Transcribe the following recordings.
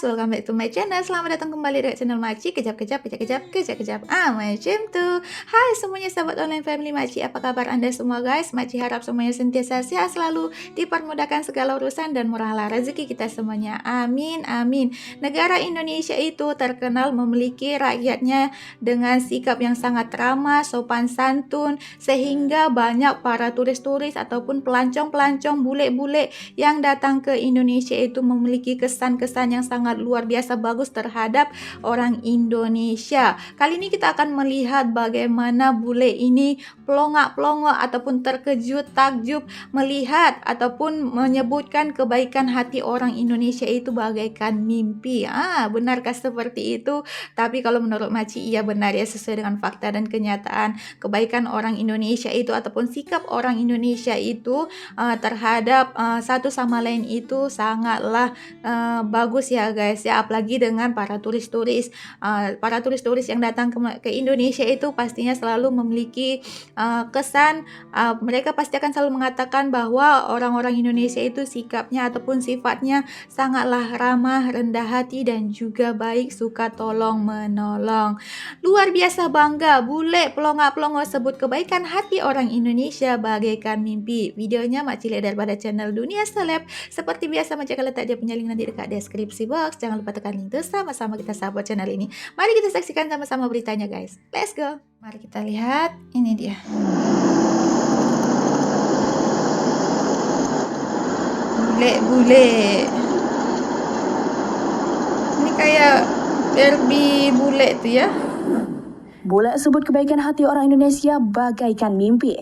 guys, welcome back to my channel. Selamat datang kembali di channel Maci. Kejap-kejap macam tuh. Hai semuanya sahabat online family Maci, apa kabar anda semua guys? Maci harap semuanya sentiasa sehat selalu, dipermudahkan segala urusan dan murahlah rezeki kita semuanya. Amin amin. Negara Indonesia itu terkenal memiliki rakyatnya dengan sikap yang sangat ramah, sopan santun, sehingga banyak para turis-turis ataupun pelancong-pelancong bule-bule yang datang ke Indonesia itu memiliki kesan-kesan yang sangat luar biasa bagus terhadap orang Indonesia. Kali ini kita akan melihat bagaimana bule ini pelongak-pelongok ataupun terkejut, takjub melihat ataupun menyebutkan kebaikan hati orang Indonesia itu bagaikan mimpi. Benarkah seperti itu? Tapi kalau menurut Maci, iya benar ya, sesuai dengan fakta dan kenyataan. Kebaikan orang Indonesia itu ataupun sikap orang Indonesia itu terhadap satu sama lain itu sangatlah bagus ya guys ya, apalagi dengan para turis-turis yang datang ke Indonesia itu pastinya selalu memiliki kesan, mereka pasti akan selalu mengatakan bahwa orang-orang Indonesia itu sikapnya ataupun sifatnya sangatlah ramah, rendah hati dan juga baik, suka tolong menolong. Luar biasa bangga bule pelongak-pelongok sebut kebaikan hati orang Indonesia bagaikan mimpi. Videonya Mak Cili daripada channel Dunia Seleb. Seperti biasa Maci akan letak dia punya link nanti dekat deskripsi box. Jangan lupa tekan link itu, sama-sama kita support channel ini. Mari kita saksikan sama-sama beritanya guys. Let's go. Mari kita lihat, ini dia. Bule-bule. Ini kayak derby bule tuh ya. Bule sebut kebaikan hati orang Indonesia bagaikan mimpi.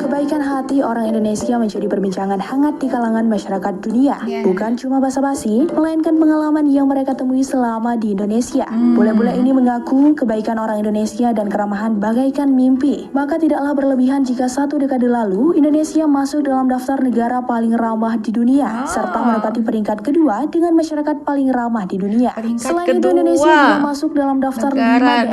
Kebaikan hati orang Indonesia menjadi perbincangan hangat di kalangan masyarakat dunia. Bukan cuma basa-basi, melainkan pengalaman yang mereka temui selama di Indonesia. Bule-bule ini mengaku kebaikan orang Indonesia dan keramahan bagaikan mimpi. Maka tidaklah berlebihan jika satu dekade lalu Indonesia masuk dalam daftar negara paling ramah di dunia, serta menempati peringkat kedua dengan masyarakat paling ramah di dunia. Selain itu, Indonesia juga masuk dalam daftar 5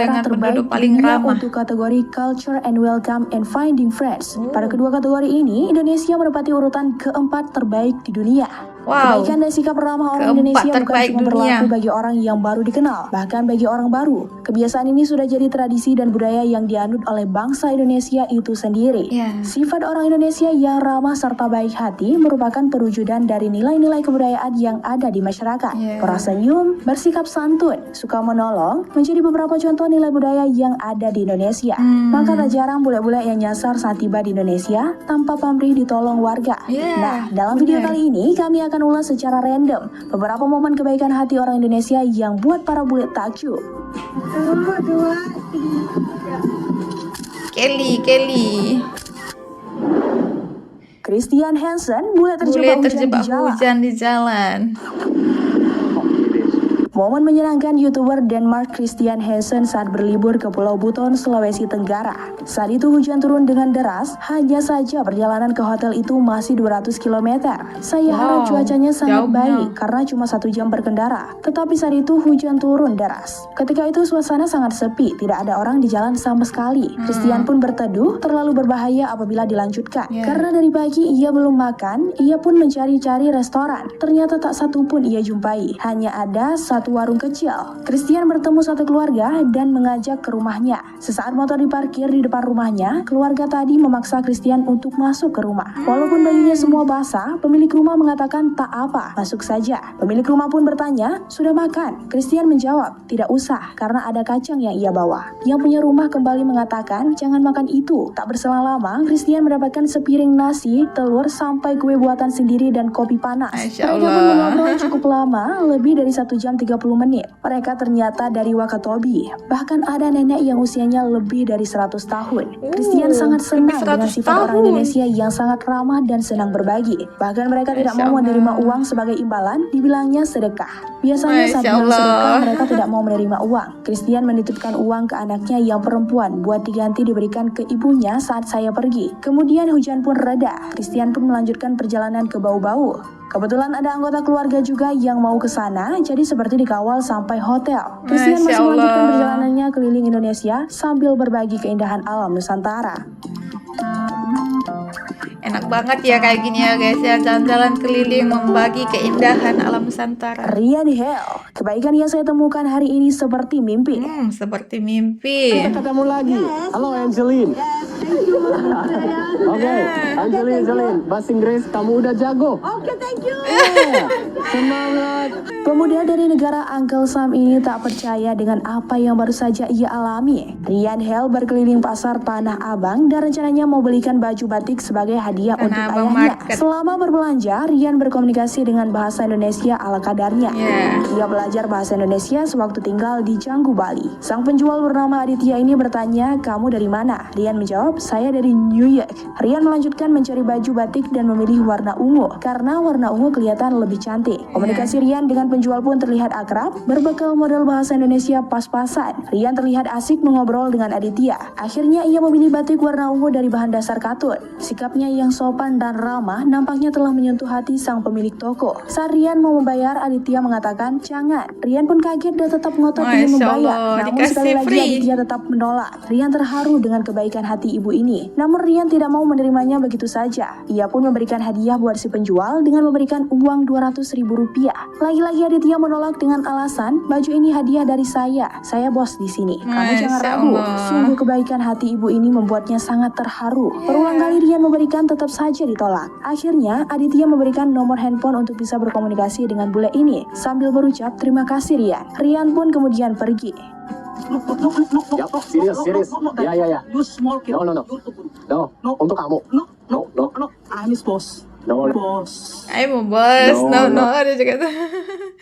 daerah terbaik di dunia untuk kategori Culture and Welcome and Finding Friends. Pada kedua kategori ini, Indonesia menempati urutan keempat terbaik di dunia. Kebaikan dan sikap ramah orang Indonesia bukan cuma berlaku bagi orang yang baru dikenal, bahkan bagi orang baru. Kebiasaan ini sudah jadi tradisi dan budaya yang dianut oleh bangsa Indonesia itu sendiri. Sifat orang Indonesia yang ramah serta baik hati merupakan perwujudan dari nilai-nilai kebudayaan yang ada di masyarakat. Peras senyum, bersikap santun, suka menolong, menjadi beberapa contoh nilai budaya yang ada di Indonesia. Maka tak jarang bule-bule yang nyasar saat tiba di Indonesia tanpa pamrih ditolong warga. Nah, dalam video kali ini kami akan ulas secara random beberapa momen kebaikan hati orang Indonesia yang buat para bule takjub. Kelly. Christian Hansen, bule terjebak hujan di jalan. Momen menyenangkan YouTuber Denmark Christian Hansen saat berlibur ke Pulau Buton, Sulawesi Tenggara. Saat itu hujan turun dengan deras, hanya saja perjalanan ke hotel itu masih 200 km. Saya harap cuacanya sangat baik karena cuma 1 jam berkendara. Tetapi saat itu hujan turun deras. Ketika itu suasana sangat sepi, tidak ada orang di jalan sama sekali. Christian pun berteduh, terlalu berbahaya apabila dilanjutkan. Karena dari pagi ia belum makan, ia pun mencari-cari restoran. Ternyata tak satu pun ia jumpai, hanya ada satu warung kecil. Christian bertemu satu keluarga dan mengajak ke rumahnya. Sesaat motor diparkir di depan rumahnya, keluarga tadi memaksa Christian untuk masuk ke rumah. Walaupun bajunya semua basah, pemilik rumah mengatakan tak apa, masuk saja. Pemilik rumah pun bertanya, sudah makan? Christian menjawab, tidak usah, karena ada kacang yang ia bawa. Yang punya rumah kembali mengatakan, jangan makan itu. Tak berselang lama, Christian mendapatkan sepiring nasi, telur, sampai kue buatan sendiri dan kopi panas. Mereka pun mengobrol cukup lama, lebih dari 1 jam 30 menit. Mereka ternyata dari Wakatobi. Bahkan ada nenek yang usianya lebih dari 100 tahun. Christian sangat senang dengan sifat orang Indonesia yang sangat ramah dan senang berbagi. Bahkan mereka tidak mau menerima uang sebagai imbalan, dibilangnya sedekah. Biasanya saat bilang sedekah, mereka tidak mau menerima uang. Christian menitipkan uang ke anaknya yang perempuan buat diganti diberikan ke ibunya saat saya pergi. Kemudian hujan pun reda. Christian pun melanjutkan perjalanan ke Bau-Bau. Kebetulan ada anggota keluarga juga yang mau ke sana, jadi seperti dikawal sampai hotel. Christian masih melanjutkan perjalanannya keliling Indonesia sambil berbagi keindahan alam Nusantara. Enak banget ya kayak gini ya guys ya, jalan-jalan keliling membagi keindahan alam Nusantara. Ryan Hell, kebaikan yang saya temukan hari ini seperti mimpi. Seperti mimpi. Kita ketemu lagi. Halo Angeline. Oke, Angeline, bahasa Inggris kamu udah jago. Oke, thank you. Semangat. Pemuda dari negara Uncle Sam ini tak percaya dengan apa yang baru saja ia alami. Ryan Hell berkeliling pasar Tanah Abang dan rencananya mau belikan baju batik sebagai hadiah Tanah untuk Abang ayahnya. Market. Selama berbelanja, Ryan berkomunikasi dengan bahasa Indonesia ala kadarnya. Ia belajar bahasa Indonesia sewaktu tinggal di Canggu, Bali. Sang penjual bernama Aditya ini bertanya, "Kamu dari mana?" Ryan menjawab, "Saya dari New York." Ryan melanjutkan mencari baju batik dan memilih warna ungu karena warna ungu kelihatan lebih cantik. Komunikasi Ryan dengan penjual pun terlihat akrab, berbekal modal bahasa Indonesia pas-pasan. Ryan terlihat asik mengobrol dengan Aditya. Akhirnya ia memilih batik warna ungu dari bahan dasar katun. Sikapnya yang sopan dan ramah nampaknya telah menyentuh hati sang pemilik toko. Saat Ryan mau membayar, Aditya mengatakan, "Jangan." Ryan pun kaget dan tetap ngotot ingin Masya membayar. Allah, Namun dikasih sekali lagi free. Aditya tetap menolak. Ryan terharu dengan kebaikan hati ibu ini. Namun Ryan tidak mau menerimanya begitu saja. Ia pun memberikan hadiah buat si penjual dengan memberikan uang Rp200.000. Lagi-lagi Aditya menolak dengan alasan, "Baju ini hadiah dari saya bos di sini. Kamu jangan Masya ragu." Allah. Sungguh kebaikan hati ibu ini membuatnya sangat terharu. Berulang kali Ryan memberikan tetap saja ditolak. Akhirnya Aditya memberikan nomor handphone untuk bisa berkomunikasi dengan bule ini sambil berucap, "Terima kasih Ryan." Ryan pun kemudian pergi. Ya, serius. Ya. You small kid. No. Untuk kamu. No. I'm his boss. No. Boss. Ayo bos, No. ada juga tuh.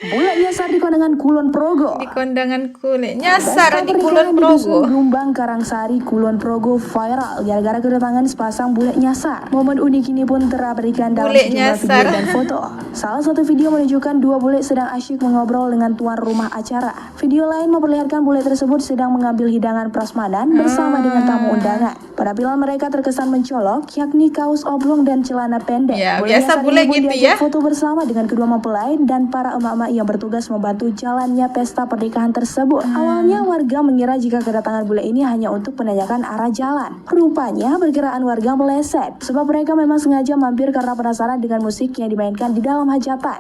Bule nyasar di kondangan Kulon Progo. Di kondangan kulit Pesta nyasar di pernikahan Kulon di Dusun Progo. Grumbang Karangsari, Kulon Progo viral gara-gara kedatangan sepasang bule nyasar. Momen unik ini pun terabadikan dalam Bule sejumlah nyasar. video dan foto. Salah satu video menunjukkan dua bule sedang asyik mengobrol dengan tuan rumah acara. Video lain memperlihatkan bule tersebut sedang mengambil hidangan prasmanan bersama dengan tamu undangan. Penampilan mereka terkesan mencolok, yakni kaos oblong dan celana pendek. Ya, Bule biasa nyasar bule ini pun gitu diajak ya. foto bersama dengan kedua mempelai dan para emak-emak yang bertugas membantu jalannya pesta pernikahan tersebut. Awalnya warga mengira jika kedatangan bule ini hanya untuk menanyakan arah jalan. Rupanya perkiraan warga meleset, sebab mereka memang sengaja mampir karena penasaran dengan musik yang dimainkan di dalam hajatan.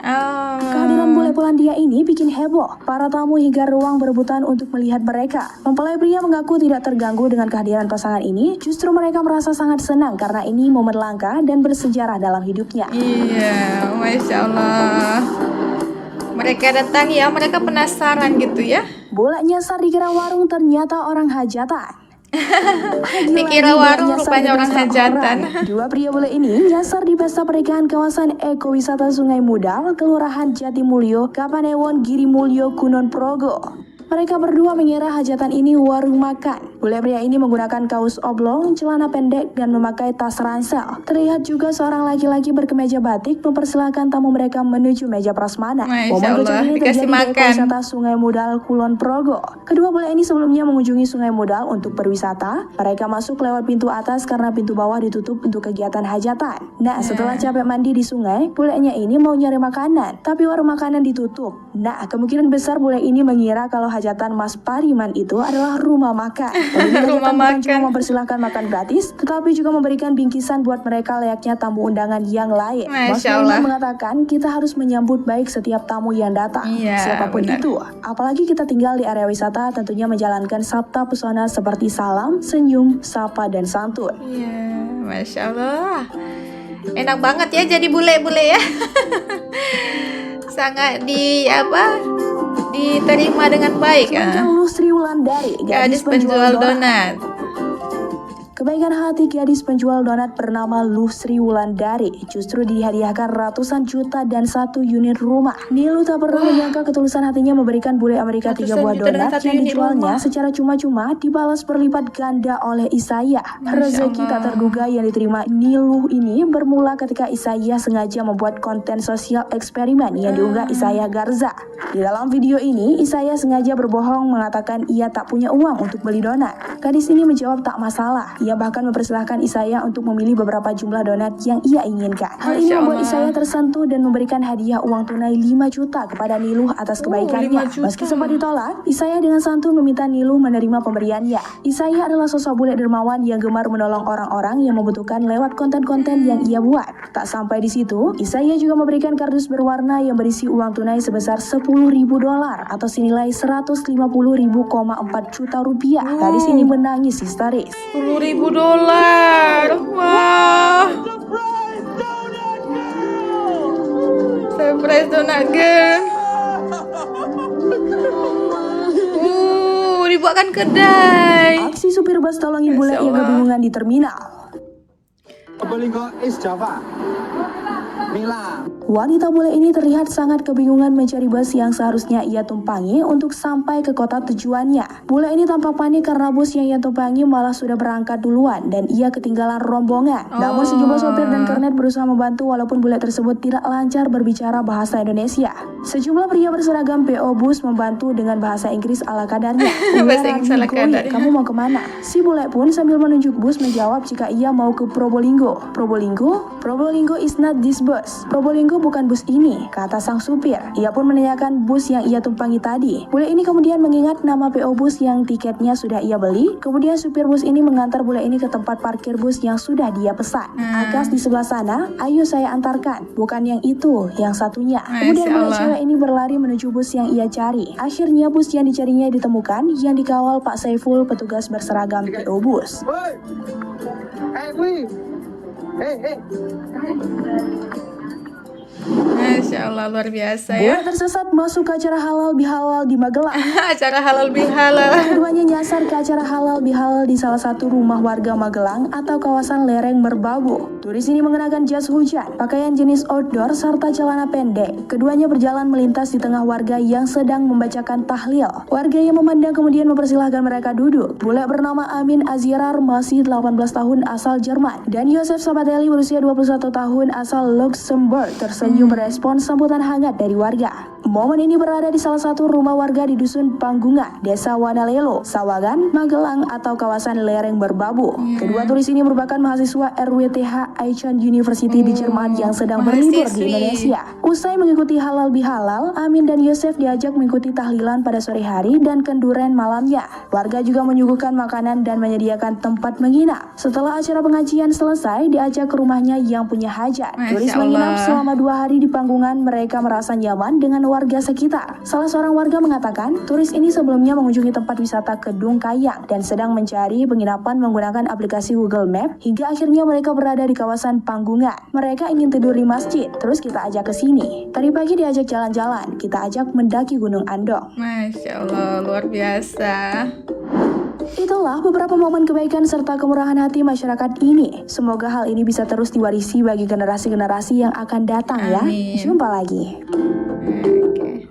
Kehadiran bule Polandia ini bikin heboh. Para tamu hingga ruang berebutan untuk melihat mereka. Mempelai pria mengaku tidak terganggu dengan kehadiran pasangan ini. Justru mereka merasa sangat senang karena ini momen langka dan bersejarah dalam hidupnya. Iya, Masya Allah. Mereka datang ya, mereka penasaran gitu ya. Bola nyasar dikira warung, ternyata orang hajatan. Dikira warung, rupanya orang hajatan. Dua pria bule ini nyasar di pesta pernikahan kawasan ekowisata Sungai Mudal, Kelurahan Jatimulyo, Kapanewon, Girimulyo, Kulon Progo. Mereka berdua mengira hajatan ini warung makan. Bule pria ini menggunakan kaos oblong, celana pendek, dan memakai tas ransel. Terlihat juga seorang laki-laki berkemeja batik mempersilahkan tamu mereka menuju meja prasmanan. Masya Momen kocak Allah, ini terjadi dikasih di makan. ekowisata Sungai Mudal, Kulon Progo. Kedua bule ini sebelumnya mengunjungi Sungai Mudal untuk berwisata. Mereka masuk lewat pintu atas karena pintu bawah ditutup untuk kegiatan hajatan. Nah, setelah capek mandi di sungai, bulenya ini mau nyari makanan, tapi warung makanan ditutup. Nah, kemungkinan besar bule ini mengira kalau hajatan Mas Pariman itu adalah rumah makan. Pemilik Rumah hajatan bukan cuma makan. mempersilahkan makan gratis, tetapi juga memberikan bingkisan buat mereka layaknya tamu undangan yang lain. Mas Masya Pariman Allah. mengatakan kita harus menyambut baik setiap tamu yang datang, Iya, siapapun benar. itu. Apalagi kita tinggal di area wisata, tentunya menjalankan sabta pesona seperti salam, senyum, sapa, dan santun. Iya, Masya Allah. Enak banget ya jadi bule-bule ya. Sangat diterima dengan baik ya. Sedangkan Lusri Wulandari, Gadis penjual donat. Kebaikan hati gadis penjual donat bernama Lusri Wulandari justru dihadiahkan ratusan juta dan 1 unit rumah. Nilu tak pernah menyangka ketulusan hatinya memberikan bule Amerika 3 Ratusan buah juta dan donat 1 yang unit dijualnya rumah. secara cuma-cuma dibalas berlipat ganda oleh Isaya. Rezeki tak terduga yang diterima Nilu ini bermula ketika Isaya sengaja membuat konten sosial eksperimen yang diunggah Isaya Garza. Di dalam video ini, Isaya sengaja berbohong mengatakan ia tak punya uang untuk beli donat. Gadis ini menjawab tak masalah. Ia bahkan mempersilahkan Isaiah untuk memilih beberapa jumlah donat yang ia inginkan. Hal ini Masya membuat Allah. Isaiah tersentuh dan memberikan hadiah uang tunai 5 juta kepada Niluh atas kebaikannya. 5 juta. Meski sempat ditolak, Isaiah dengan santun meminta Niluh menerima pemberiannya. Isaiah adalah sosok bule dermawan yang gemar menolong orang-orang yang membutuhkan lewat konten-konten yang ia buat. Tak sampai di situ, Isaiah juga memberikan kardus berwarna yang berisi uang tunai sebesar $10.000 atau senilai 150.4 juta rupiah. Gadis ini menangis histeris. $10.000. Wah. Surprise donat girl. Dibuatkan kedai. Aksi supir bus tolongin bule Masya yang Allah. kebingungan di terminal. Probolinggo East Java. Mila. Wanita bule ini terlihat sangat kebingungan mencari bus yang seharusnya ia tumpangi untuk sampai ke kota tujuannya. Bule ini tampak panik karena bus yang ia tumpangi malah sudah berangkat duluan dan ia ketinggalan rombongan. Namun sejumlah sopir dan kernet berusaha membantu walaupun bule tersebut tidak lancar berbicara bahasa Indonesia. Sejumlah pria berseragam PO Bus membantu dengan bahasa Inggris ala kadarnya. Bahasa Inggris ala Goy, kadarnya. kamu mau kemana? Si bule pun sambil menunjuk bus menjawab jika ia mau ke Probolinggo. Probolinggo? Probolinggo is not this bus. Probolinggo bukan bus ini, kata sang supir. Ia pun menanyakan bus yang ia tumpangi tadi. Bule ini kemudian mengingat nama PO bus yang tiketnya sudah ia beli. Kemudian supir bus ini mengantar bule ini ke tempat parkir bus yang sudah dia pesan. Agas di sebelah sana, ayo saya antarkan. Bukan yang itu, yang satunya. Kemudian Masya bule Allah. cewek ini berlari menuju bus yang ia cari. Akhirnya bus yang dicarinya ditemukan yang dikawal Pak Saiful, petugas berseragam PO bus. Woi. Wih. Hey. Masya Allah, luar biasa ya. Bule tersesat masuk ke acara halal bihalal di Magelang. Acara halal bihalal. Keduanya nyasar ke acara halal bihalal di salah satu rumah warga Magelang atau kawasan lereng Merbabu. Turis ini mengenakan jas hujan, pakaian jenis outdoor, serta celana pendek. Keduanya berjalan melintas di tengah warga yang sedang membacakan tahlil. Warga yang memandang kemudian mempersilahkan mereka duduk. Bule bernama Amin Azirar masih 18 tahun asal Jerman dan Yosef Sabatelli berusia 21 tahun asal Luxembourg tersenyum merespon sambutan hangat dari warga. Momen ini berada di salah satu rumah warga di Dusun Panggungan, Desa Wanalelo, Sawagan, Magelang atau kawasan lereng Merbabu. Kedua turis ini merupakan mahasiswa RWTH Aichon University di Jerman yang sedang berlibur di mahasiswi. Indonesia. Usai mengikuti halal bihalal, Amin dan Yosef diajak mengikuti tahlilan pada sore hari dan kenduren malamnya. Warga juga menyuguhkan makanan dan menyediakan tempat menginap. Setelah acara pengajian selesai, diajak ke rumahnya yang punya hajat. Masya Turis Allah. menginap selama 2 hari di Panggungan. Mereka merasa nyaman dengan warga sekitar. Salah seorang warga mengatakan, turis ini sebelumnya mengunjungi tempat wisata Kedung Kayang dan sedang mencari penginapan menggunakan aplikasi Google Map hingga akhirnya mereka berada di kawasan Panggungan. Mereka ingin tidur di masjid, terus kita ajak ke sini. Tadi pagi diajak jalan-jalan, kita ajak mendaki Gunung Andong. Masya Allah, luar biasa. Itulah beberapa momen kebaikan serta kemurahan hati masyarakat ini. Semoga hal ini bisa terus diwarisi bagi generasi-generasi yang akan datang ya. Amin. Jumpa lagi. Oke.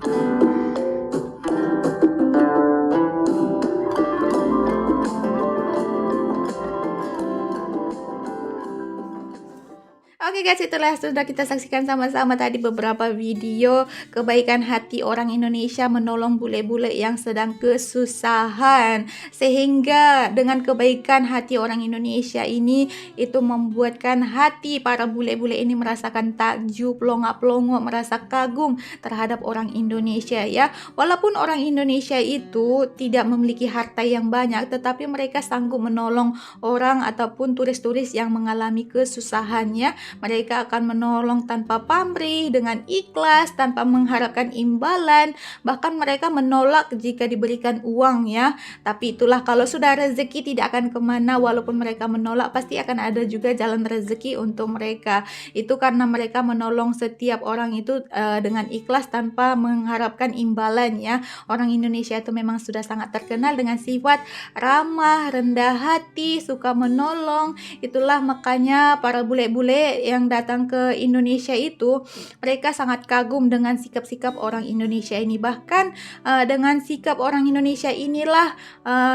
Oke guys, itulah sudah kita saksikan sama-sama tadi beberapa video kebaikan hati orang Indonesia menolong bule-bule yang sedang kesusahan. Sehingga dengan kebaikan hati orang Indonesia ini, itu membuatkan hati para bule-bule ini merasakan takjub, pelongo-pelongo, merasa kagum terhadap orang Indonesia ya. Walaupun orang Indonesia itu tidak memiliki harta yang banyak, tetapi mereka sanggup menolong orang ataupun turis-turis yang mengalami kesusahannya. Mereka akan menolong tanpa pamrih, dengan ikhlas, tanpa mengharapkan imbalan. Bahkan mereka menolak jika diberikan uang ya. Tapi itulah, kalau sudah rezeki tidak akan kemana. Walaupun mereka menolak, pasti akan ada juga jalan rezeki untuk mereka. Itu karena mereka menolong setiap orang itu dengan ikhlas tanpa mengharapkan imbalan ya. Orang Indonesia itu memang sudah sangat terkenal dengan sifat ramah, rendah hati, suka menolong. Itulah makanya para bule-bule yang yang datang ke Indonesia itu mereka sangat kagum dengan sikap-sikap orang Indonesia ini. Bahkan dengan sikap orang Indonesia inilah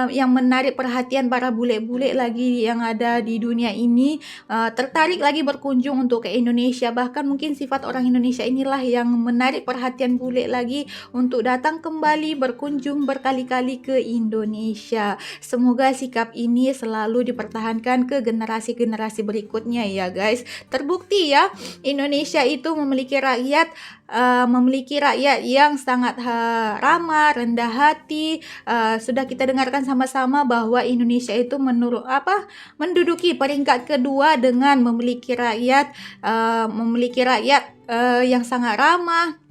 yang menarik perhatian para bule-bule lagi yang ada di dunia ini, tertarik lagi berkunjung untuk ke Indonesia. Bahkan mungkin sifat orang Indonesia inilah yang menarik perhatian bule lagi untuk datang kembali berkunjung berkali-kali ke Indonesia. Semoga sikap ini selalu dipertahankan ke generasi-generasi berikutnya ya guys. Terbukti ya, Indonesia itu memiliki rakyat yang sangat ramah, rendah hati. Sudah kita dengarkan sama-sama bahwa Indonesia itu menduduki peringkat kedua dengan memiliki rakyat yang sangat ramah,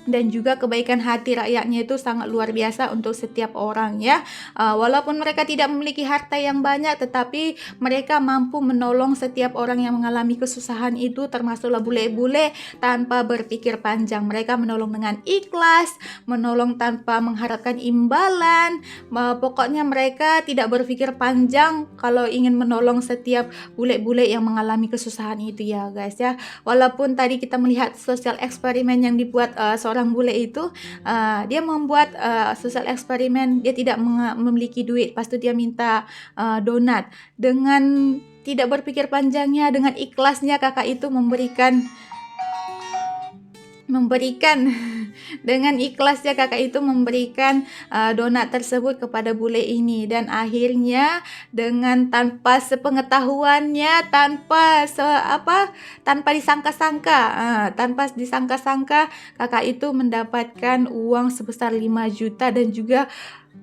dan juga kebaikan hati rakyatnya itu sangat luar biasa untuk setiap orang ya. Walaupun mereka tidak memiliki harta yang banyak, tetapi mereka mampu menolong setiap orang yang mengalami kesusahan itu, termasuklah bule-bule, tanpa berpikir panjang. Mereka menolong dengan ikhlas, menolong tanpa mengharapkan imbalan. Pokoknya mereka tidak berpikir panjang kalau ingin menolong setiap bule-bule yang mengalami kesusahan itu ya guys ya. Walaupun tadi kita melihat sosial eksperimen yang dibuat seorang bule itu, dia membuat sosial eksperimen, dia tidak memiliki duit, lepas itu dia minta donat. Dengan tidak berpikir panjangnya, dengan ikhlasnya kakak itu memberikan dengan ikhlasnya kakak itu memberikan donat tersebut kepada bule ini. Dan akhirnya dengan tanpa sepengetahuannya, tanpa disangka-sangka kakak itu mendapatkan uang sebesar 5 juta dan juga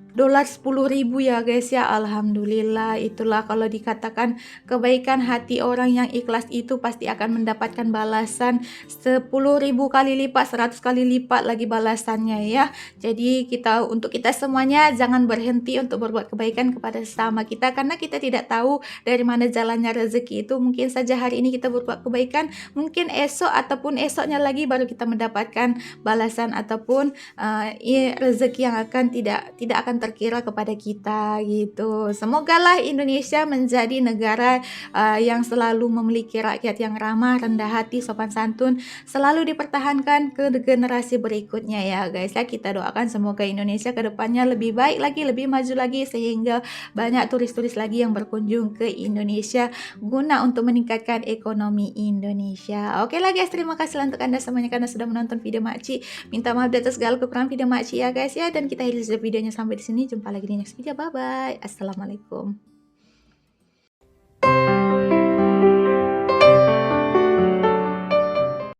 dolar 10.000 ya guys ya. Alhamdulillah, itulah kalau dikatakan kebaikan hati orang yang ikhlas itu pasti akan mendapatkan balasan 10.000 kali lipat, 100 kali lipat lagi balasannya ya. Jadi untuk kita semuanya jangan berhenti untuk berbuat kebaikan kepada sesama kita, karena kita tidak tahu dari mana jalannya rezeki itu. Mungkin saja hari ini kita berbuat kebaikan, mungkin esok ataupun esoknya lagi baru kita mendapatkan balasan ataupun rezeki yang tidak akan terkira kepada kita gitu. Semogalah Indonesia menjadi negara yang selalu memiliki rakyat yang ramah, rendah hati, sopan santun, selalu dipertahankan ke generasi berikutnya ya guys ya. Kita doakan semoga Indonesia ke depannya lebih baik lagi, lebih maju lagi, sehingga banyak turis-turis lagi yang berkunjung ke Indonesia guna untuk meningkatkan ekonomi Indonesia. Oke lah guys, terima kasih untuk Anda semuanya karena sudah menonton video Makcik. Minta maaf atas segala kekurangan video Makcik ya guys ya, dan kita akhiri videonya sampai di sini. Jumpa lagi di next video. Bye bye. Assalamualaikum.